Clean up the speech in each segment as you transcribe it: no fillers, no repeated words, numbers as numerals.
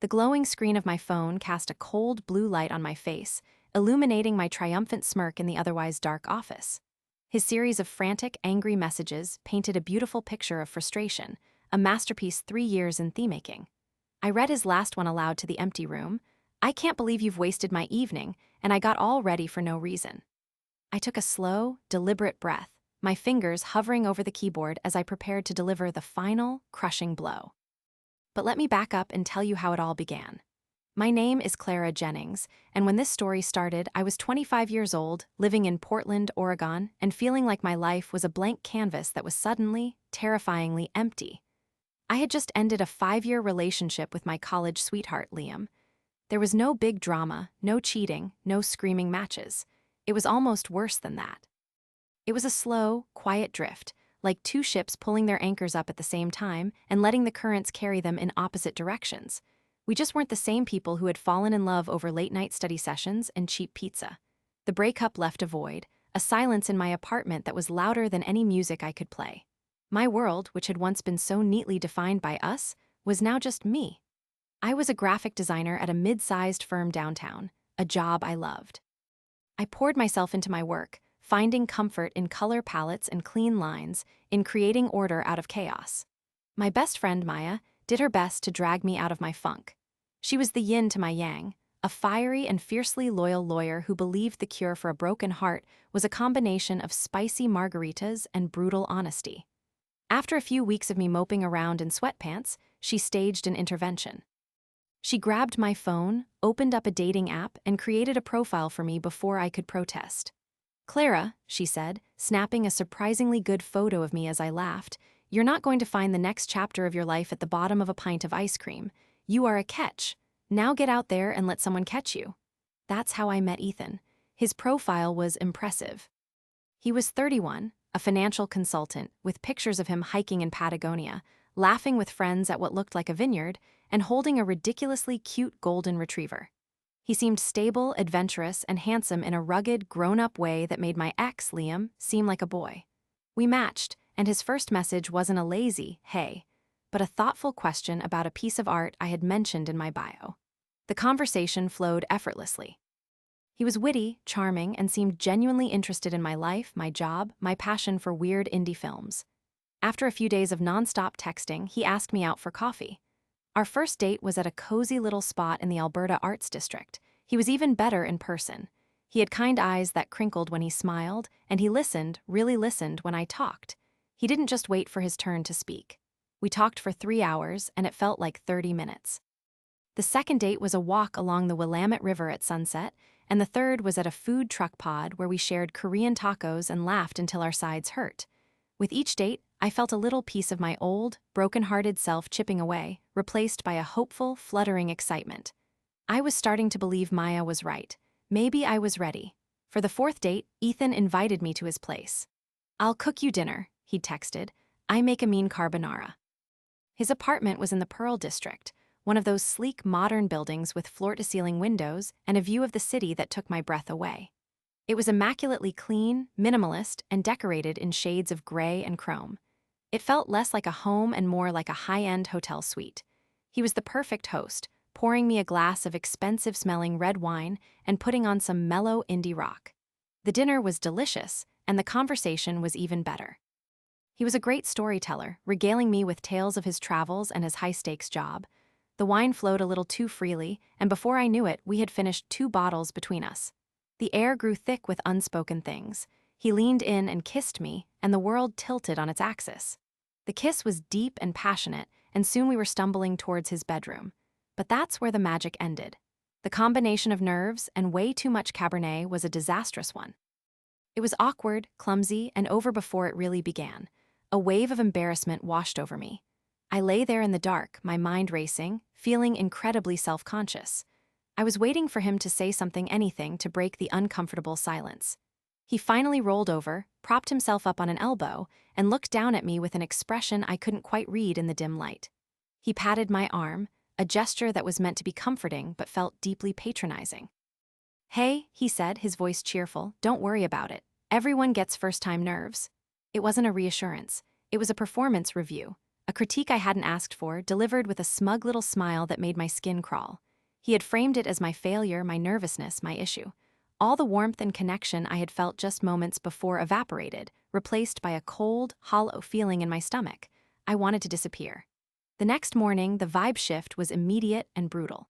The glowing screen of my phone cast a cold blue light on my face, illuminating my triumphant smirk in the otherwise dark office. His series of frantic, angry messages painted a beautiful picture of frustration, a masterpiece 3 years in theme-making. I read his last one aloud to the empty room. "I can't believe you've wasted my evening, and I got all ready for no reason." I took a slow, deliberate breath, my fingers hovering over the keyboard as I prepared to deliver the final, crushing blow. But let me back up and tell you how it all began. My name is Clara Jennings, and when this story started, I was 25 years old, living in Portland, Oregon, and feeling like my life was a blank canvas that was suddenly, terrifyingly empty. I had just ended a 5-year relationship with my college sweetheart, Liam. There was no big drama, no cheating, no screaming matches. It was almost worse than that. It was a slow, quiet drift, like two ships pulling their anchors up at the same time and letting the currents carry them in opposite directions. We just weren't the same people who had fallen in love over late-night study sessions and cheap pizza. The breakup left a void, a silence in my apartment that was louder than any music I could play. My world, which had once been so neatly defined by us, was now just me. I was a graphic designer at a mid-sized firm downtown, a job I loved. I poured myself into my work, finding comfort in color palettes and clean lines, in creating order out of chaos. My best friend, Maya, did her best to drag me out of my funk. She was the yin to my yang, a fiery and fiercely loyal lawyer who believed the cure for a broken heart was a combination of spicy margaritas and brutal honesty. After a few weeks of me moping around in sweatpants, she staged an intervention. She grabbed my phone, opened up a dating app, and created a profile for me before I could protest. "Clara," she said, snapping a surprisingly good photo of me as I laughed, "you're not going to find the next chapter of your life at the bottom of a pint of ice cream. You are a catch. Now get out there and let someone catch you." That's how I met Ethan. His profile was impressive. He was 31, a financial consultant, with pictures of him hiking in Patagonia, laughing with friends at what looked like a vineyard, and holding a ridiculously cute golden retriever. He seemed stable, adventurous, and handsome in a rugged, grown-up way that made my ex, Liam, seem like a boy. We matched, and his first message wasn't a lazy, "Hey," but a thoughtful question about a piece of art I had mentioned in my bio. The conversation flowed effortlessly. He was witty, charming, and seemed genuinely interested in my life, my job, my passion for weird indie films. After a few days of nonstop texting, he asked me out for coffee. Our first date was at a cozy little spot in the Alberta Arts District. He was even better in person. He had kind eyes that crinkled when he smiled, and he listened, really listened, when I talked. He didn't just wait for his turn to speak. We talked for 3 hours, and it felt like 30 minutes. The second date was a walk along the Willamette River at sunset, and the third was at a food truck pod where we shared Korean tacos and laughed until our sides hurt. With each date, I felt a little piece of my old, broken-hearted self chipping away, replaced by a hopeful, fluttering excitement. I was starting to believe Maya was right. Maybe I was ready. For the fourth date, Ethan invited me to his place. "I'll cook you dinner," he'd texted. "I make a mean carbonara." His apartment was in the Pearl District, one of those sleek, modern buildings with floor-to-ceiling windows and a view of the city that took my breath away. It was immaculately clean, minimalist, and decorated in shades of gray and chrome. It felt less like a home and more like a high-end hotel suite. He was the perfect host, pouring me a glass of expensive-smelling red wine and putting on some mellow indie rock. The dinner was delicious, and the conversation was even better. He was a great storyteller, regaling me with tales of his travels and his high-stakes job. The wine flowed a little too freely, and before I knew it, we had finished 2 bottles between us. The air grew thick with unspoken things. He leaned in and kissed me, and the world tilted on its axis. The kiss was deep and passionate, and soon we were stumbling towards his bedroom. But that's where the magic ended. The combination of nerves and way too much Cabernet was a disastrous one. It was awkward, clumsy, and over before it really began. A wave of embarrassment washed over me. I lay there in the dark, my mind racing, feeling incredibly self-conscious. I was waiting for him to say something, anything, to break the uncomfortable silence. He finally rolled over, propped himself up on an elbow, and looked down at me with an expression I couldn't quite read in the dim light. He patted my arm, a gesture that was meant to be comforting but felt deeply patronizing. "Hey," he said, his voice cheerful, "don't worry about it. Everyone gets first-time nerves." It wasn't a reassurance. It was a performance review, a critique I hadn't asked for, delivered with a smug little smile that made my skin crawl. He had framed it as my failure, my nervousness, my issue. All the warmth and connection I had felt just moments before evaporated, replaced by a cold, hollow feeling in my stomach. I wanted to disappear. The next morning, the vibe shift was immediate and brutal.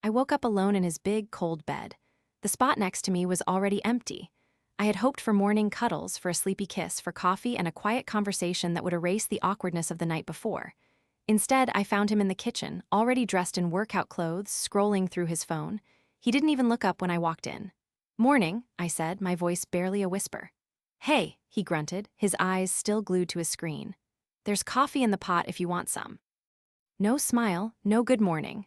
I woke up alone in his big, cold bed. The spot next to me was already empty. I had hoped for morning cuddles, for a sleepy kiss, for coffee and a quiet conversation that would erase the awkwardness of the night before. Instead, I found him in the kitchen, already dressed in workout clothes, scrolling through his phone. He didn't even look up when I walked in. "Morning," I said, my voice barely a whisper. "Hey," he grunted, his eyes still glued to his screen. "There's coffee in the pot if you want some." No smile, no good morning.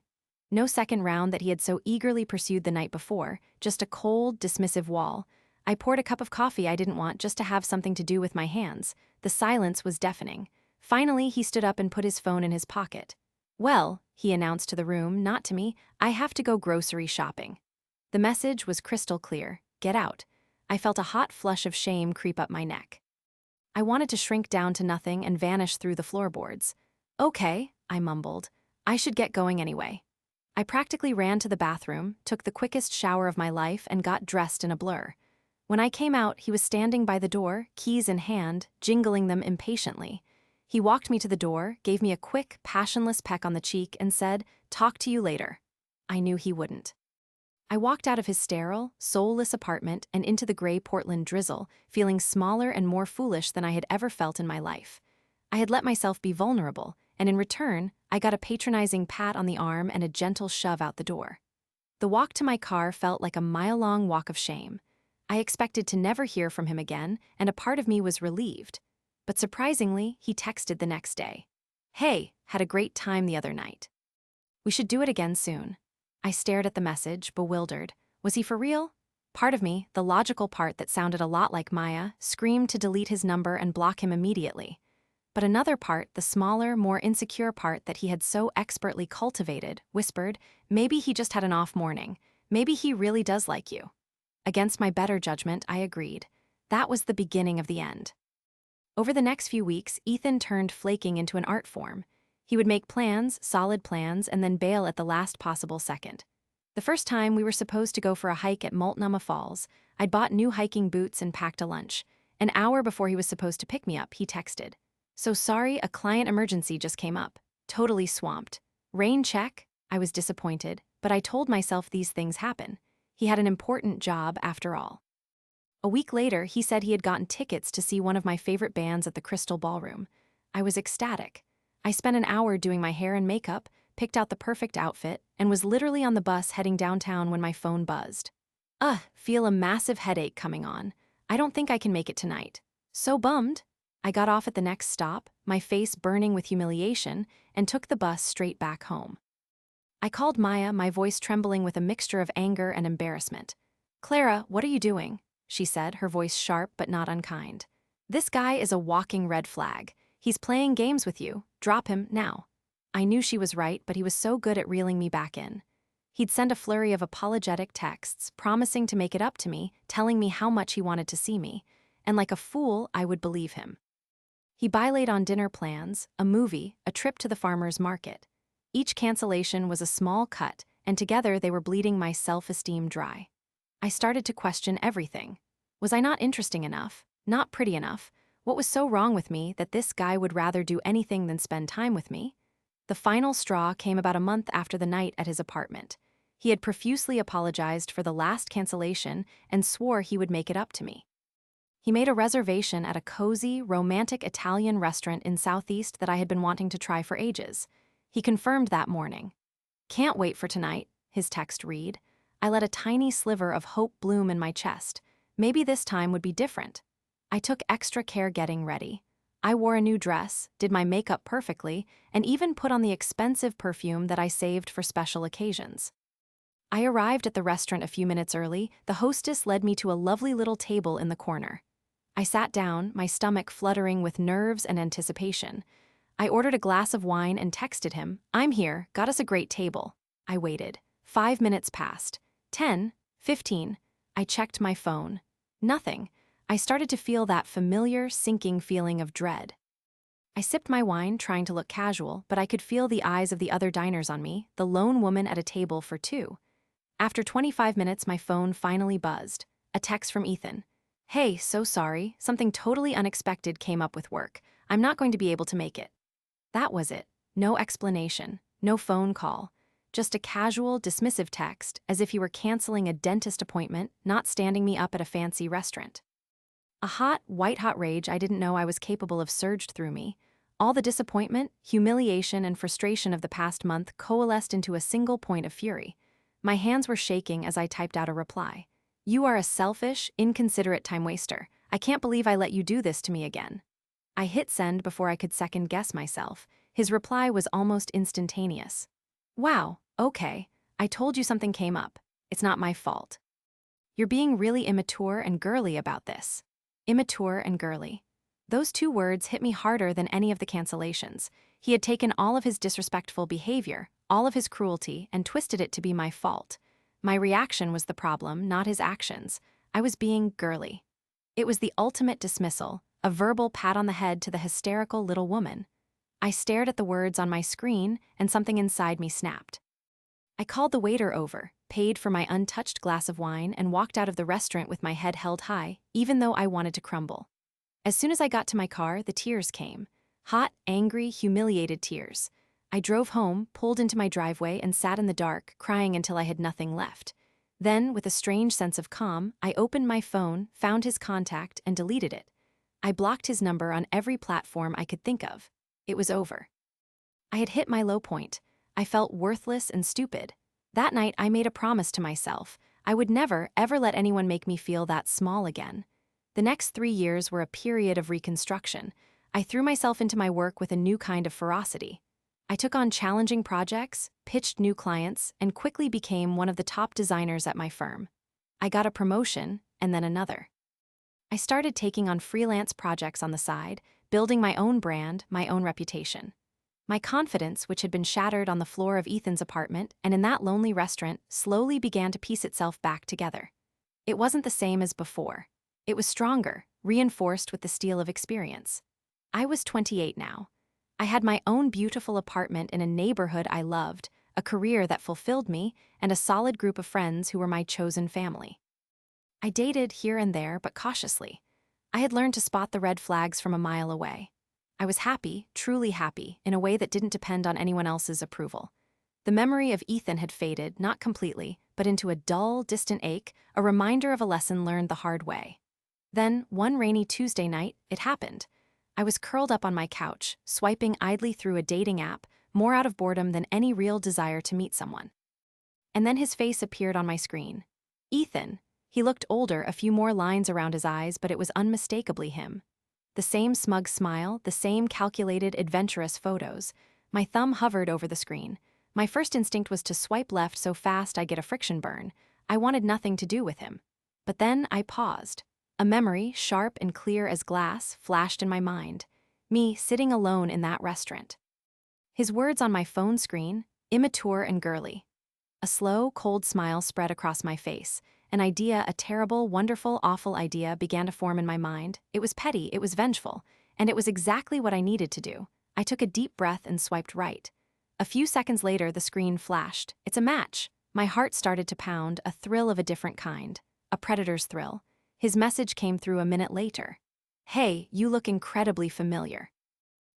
No second round that he had so eagerly pursued the night before, just a cold, dismissive wall. I poured a cup of coffee I didn't want just to have something to do with my hands. The silence was deafening. Finally, he stood up and put his phone in his pocket. "Well," he announced to the room, not to me, "I have to go grocery shopping." The message was crystal clear: get out. I felt a hot flush of shame creep up my neck. I wanted to shrink down to nothing and vanish through the floorboards. "Okay," I mumbled. "I should get going anyway." I practically ran to the bathroom, took the quickest shower of my life, and got dressed in a blur. When I came out, he was standing by the door, keys in hand, jingling them impatiently. He walked me to the door, gave me a quick, passionless peck on the cheek, and said, "Talk to you later." I knew he wouldn't. I walked out of his sterile, soulless apartment and into the gray Portland drizzle, feeling smaller and more foolish than I had ever felt in my life. I had let myself be vulnerable, and in return, I got a patronizing pat on the arm and a gentle shove out the door. The walk to my car felt like a mile-long walk of shame. I expected to never hear from him again, and a part of me was relieved. But surprisingly, he texted the next day. "Hey, had a great time the other night. We should do it again soon." I stared at the message, bewildered. Was he for real? Part of me, the logical part that sounded a lot like Maya, screamed to delete his number and block him immediately. But another part, the smaller, more insecure part that he had so expertly cultivated, whispered, "Maybe he just had an off morning. Maybe he really does like you." Against my better judgment, I agreed. That was the beginning of the end. Over the next few weeks, Ethan turned flaking into an art form. He would make plans, solid plans, and then bail at the last possible second. The first time we were supposed to go for a hike at Multnomah Falls, I'd bought new hiking boots and packed a lunch. An hour before he was supposed to pick me up, he texted, "So sorry, a client emergency just came up. Totally swamped." Rain check? I was disappointed, but I told myself these things happen. He had an important job after all. A week later, he said he had gotten tickets to see one of my favorite bands at the Crystal Ballroom. I was ecstatic. I spent an hour doing my hair and makeup, picked out the perfect outfit, and was literally on the bus heading downtown when my phone buzzed. Feel a massive headache coming on. I don't think I can make it tonight." So bummed. I got off at the next stop, my face burning with humiliation, and took the bus straight back home. I called Maya, my voice trembling with a mixture of anger and embarrassment. "Clara, what are you doing?" she said, her voice sharp but not unkind. "This guy is a walking red flag. He's playing games with you. Drop him now." I knew she was right, but he was so good at reeling me back in. He'd send a flurry of apologetic texts, promising to make it up to me, telling me how much he wanted to see me, and like a fool, I would believe him. He bailated on dinner plans, a movie, a trip to the farmer's market. Each cancellation was a small cut, and together they were bleeding my self-esteem dry. I started to question everything. Was I not interesting enough? Not pretty enough? What was so wrong with me that this guy would rather do anything than spend time with me? The final straw came about a month after the night at his apartment. He had profusely apologized for the last cancellation and swore he would make it up to me. He made a reservation at a cozy, romantic Italian restaurant in Southeast that I had been wanting to try for ages. He confirmed that morning. "Can't wait for tonight," his text read. I let a tiny sliver of hope bloom in my chest. Maybe this time would be different. I took extra care getting ready. I wore a new dress, did my makeup perfectly, and even put on the expensive perfume that I saved for special occasions. I arrived at the restaurant a few minutes early. The hostess led me to a lovely little table in the corner. I sat down, my stomach fluttering with nerves and anticipation. I ordered a glass of wine and texted him, "I'm here, got us a great table." I waited. 5 minutes passed. 10, 15. I checked my phone. Nothing. I started to feel that familiar, sinking feeling of dread. I sipped my wine, trying to look casual, but I could feel the eyes of the other diners on me, the lone woman at a table for two. After 25 minutes, my phone finally buzzed. A text from Ethan. "Hey, so sorry, something totally unexpected came up with work. I'm not going to be able to make it." That was it. No explanation, no phone call. Just a casual, dismissive text, as if he were canceling a dentist appointment, not standing me up at a fancy restaurant. A hot, white-hot rage I didn't know I was capable of surged through me. All the disappointment, humiliation, and frustration of the past month coalesced into a single point of fury. My hands were shaking as I typed out a reply. "You are a selfish, inconsiderate time-waster. I can't believe I let you do this to me again." I hit send before I could second-guess myself. His reply was almost instantaneous. "Wow, okay. I told you something came up. It's not my fault. You're being really immature and girly about this." Immature and girly. Those two words hit me harder than any of the cancellations. He had taken all of his disrespectful behavior, all of his cruelty, and twisted it to be my fault. My reaction was the problem, not his actions. I was being girly. It was the ultimate dismissal, a verbal pat on the head to the hysterical little woman. I stared at the words on my screen, and something inside me snapped. I called the waiter over, paid for my untouched glass of wine, and walked out of the restaurant with my head held high, even though I wanted to crumble. As soon as I got to my car, the tears came. Hot, angry, humiliated tears. I drove home, pulled into my driveway, and sat in the dark, crying until I had nothing left. Then, with a strange sense of calm, I opened my phone, found his contact, and deleted it. I blocked his number on every platform I could think of. It was over. I had hit my low point. I felt worthless and stupid. That night, I made a promise to myself. I would never, ever let anyone make me feel that small again. The next 3 years were a period of reconstruction. I threw myself into my work with a new kind of ferocity. I took on challenging projects, pitched new clients, and quickly became one of the top designers at my firm. I got a promotion, and then another. I started taking on freelance projects on the side, building my own brand, my own reputation. My confidence, which had been shattered on the floor of Ethan's apartment and in that lonely restaurant, slowly began to piece itself back together. It wasn't the same as before. It was stronger, reinforced with the steel of experience. I was 28 now. I had my own beautiful apartment in a neighborhood I loved, a career that fulfilled me, and a solid group of friends who were my chosen family. I dated here and there, but cautiously. I had learned to spot the red flags from a mile away. I was happy, truly happy, in a way that didn't depend on anyone else's approval. The memory of Ethan had faded, not completely, but into a dull, distant ache, a reminder of a lesson learned the hard way. Then, one rainy Tuesday night, it happened. I was curled up on my couch, swiping idly through a dating app, more out of boredom than any real desire to meet someone. And then his face appeared on my screen. Ethan. He looked older, a few more lines around his eyes, but it was unmistakably him. The same smug smile, the same calculated, adventurous photos. My thumb hovered over the screen. My first instinct was to swipe left so fast I'd get a friction burn. I wanted nothing to do with him. But then I paused. A memory, sharp and clear as glass, flashed in my mind. Me sitting alone in that restaurant. His words on my phone screen, immature and girly. A slow, cold smile spread across my face. An idea, a terrible, wonderful, awful idea, began to form in my mind. It was petty, it was vengeful, and it was exactly what I needed to do. I took a deep breath and swiped right. A few seconds later, the screen flashed. It's a match. My heart started to pound, a thrill of a different kind. A predator's thrill. His message came through a minute later. "Hey, you look incredibly familiar."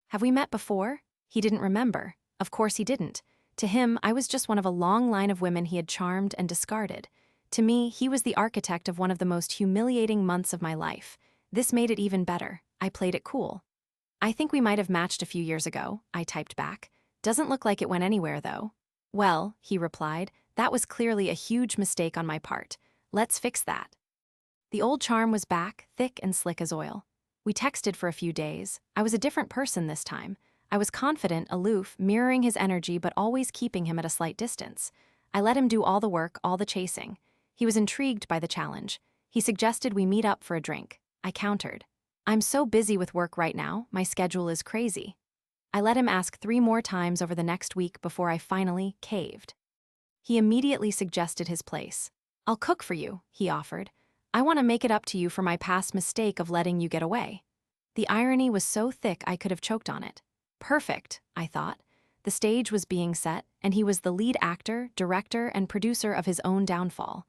Have we met before? He didn't remember. Of course he didn't. To him, I was just one of a long line of women he had charmed and discarded. To me, he was the architect of one of the most humiliating months of my life. This made it even better. I played it cool. "I think we might have matched a few years ago," I typed back. "Doesn't look like it went anywhere, though." "Well," he replied, "that was clearly a huge mistake on my part. Let's fix that." The old charm was back, thick and slick as oil. We texted for a few days. I was a different person this time. I was confident, aloof, mirroring his energy but always keeping him at a slight distance. I let him do all the work, all the chasing. He was intrigued by the challenge. He suggested we meet up for a drink. I countered. "I'm so busy with work right now, my schedule is crazy." I let him ask 3 more times over the next week before I finally caved. He immediately suggested his place. "I'll cook for you," he offered. "I want to make it up to you for my past mistake of letting you get away." The irony was so thick I could have choked on it. Perfect, I thought. The stage was being set, and he was the lead actor, director, and producer of his own downfall.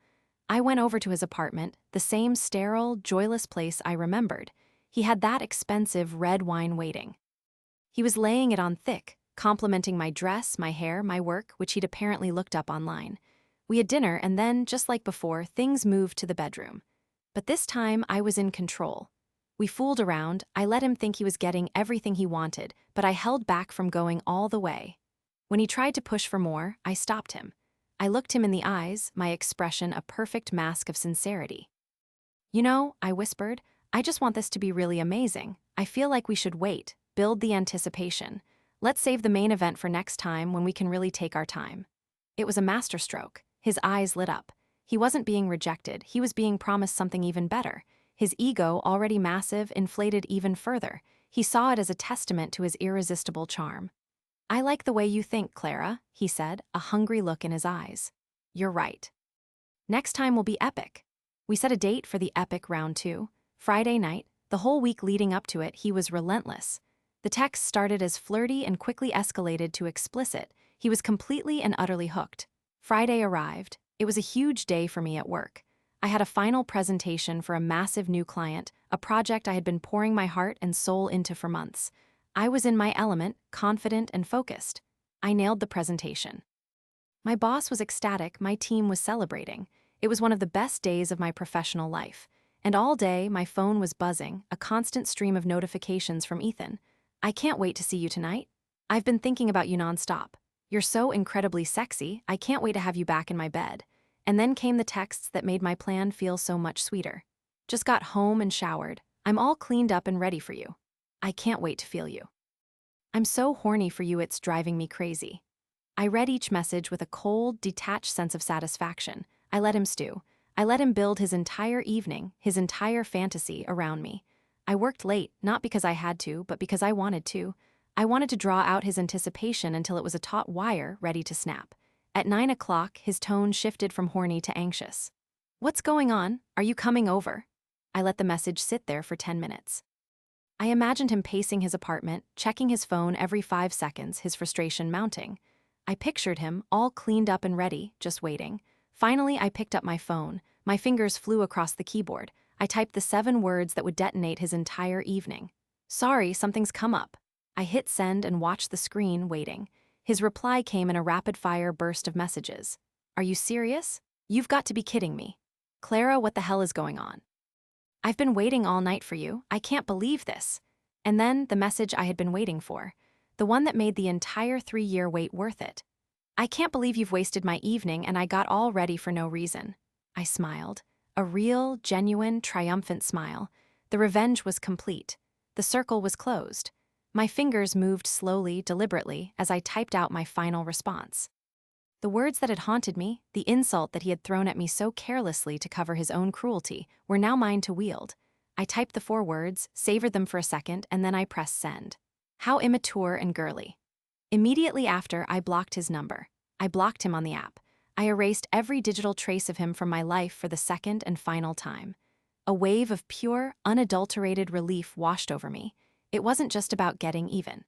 I went over to his apartment, the same sterile, joyless place I remembered. He had that expensive red wine waiting. He was laying it on thick, complimenting my dress, my hair, my work, which he'd apparently looked up online. We had dinner, and then, just like before, things moved to the bedroom. But this time, I was in control. We fooled around, I let him think he was getting everything he wanted, but I held back from going all the way. When he tried to push for more, I stopped him. I looked him in the eyes, my expression a perfect mask of sincerity. "You know," I whispered, "I just want this to be really amazing. I feel like we should wait, build the anticipation. Let's save the main event for next time when we can really take our time." It was a masterstroke. His eyes lit up. He wasn't being rejected, he was being promised something even better. His ego, already massive, inflated even further. He saw it as a testament to his irresistible charm. "I like the way you think, Clara," he said, a hungry look in his eyes. "You're right. Next time will be epic." We set a date for the epic round 2. Friday night. The whole week leading up to it, he was relentless. The text started as flirty and quickly escalated to explicit. He was completely and utterly hooked. Friday arrived. It was a huge day for me at work. I had a final presentation for a massive new client, a project I had been pouring my heart and soul into for months. I was in my element, confident and focused. I nailed the presentation. My boss was ecstatic, my team was celebrating. It was one of the best days of my professional life. And all day, my phone was buzzing, a constant stream of notifications from Ethan. "I can't wait to see you tonight. I've been thinking about you nonstop. You're so incredibly sexy, I can't wait to have you back in my bed." And then came the texts that made my plan feel so much sweeter. "Just got home and showered. I'm all cleaned up and ready for you. I can't wait to feel you. I'm so horny for you it's driving me crazy." I read each message with a cold, detached sense of satisfaction. I let him stew. I let him build his entire evening, his entire fantasy around me. I worked late, not because I had to, but because I wanted to. I wanted to draw out his anticipation until it was a taut wire ready to snap. At 9 o'clock, his tone shifted from horny to anxious. "What's going on? Are you coming over?" I let the message sit there for 10 minutes. I imagined him pacing his apartment, checking his phone every 5 seconds, his frustration mounting. I pictured him, all cleaned up and ready, just waiting. Finally, I picked up my phone. My fingers flew across the keyboard. I typed the 7 words that would detonate his entire evening. "Sorry, something's come up." I hit send and watched the screen, waiting. His reply came in a rapid-fire burst of messages. "Are you serious? You've got to be kidding me. Clara, what the hell is going on? I've been waiting all night for you. I can't believe this." And then the message I had been waiting for. The one that made the entire 3-year wait worth it. "I can't believe you've wasted my evening and I got all ready for no reason." I smiled. A real, genuine, triumphant smile. The revenge was complete. The circle was closed. My fingers moved slowly, deliberately, as I typed out my final response. The words that had haunted me, the insult that he had thrown at me so carelessly to cover his own cruelty, were now mine to wield. I typed the 4 words, savored them for a second, and then I pressed send. How immature and girly. Immediately after, I blocked his number. I blocked him on the app. I erased every digital trace of him from my life for the second and final time. A wave of pure, unadulterated relief washed over me. It wasn't just about getting even.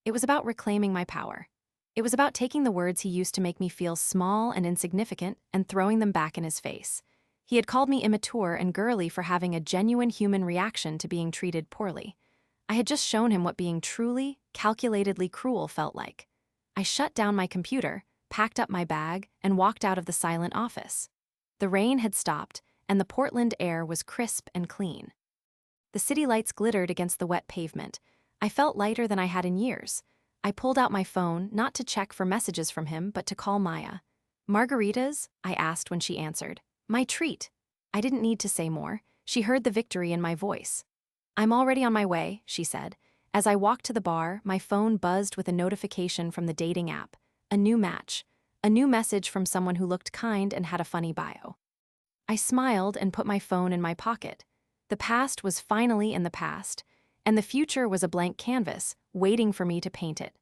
It was about reclaiming my power. It was about taking the words he used to make me feel small and insignificant and throwing them back in his face. He had called me immature and girly for having a genuine human reaction to being treated poorly. I had just shown him what being truly, calculatedly cruel felt like. I shut down my computer, packed up my bag, and walked out of the silent office. The rain had stopped, and the Portland air was crisp and clean. The city lights glittered against the wet pavement. I felt lighter than I had in years. I pulled out my phone, not to check for messages from him, but to call Maya. "Margaritas?" I asked when she answered. "My treat." I didn't need to say more. She heard the victory in my voice. "I'm already on my way," she said. As I walked to the bar, my phone buzzed with a notification from the dating app. A new match. A new message from someone who looked kind and had a funny bio. I smiled and put my phone in my pocket. The past was finally in the past, and the future was a blank canvas, waiting for me to paint it.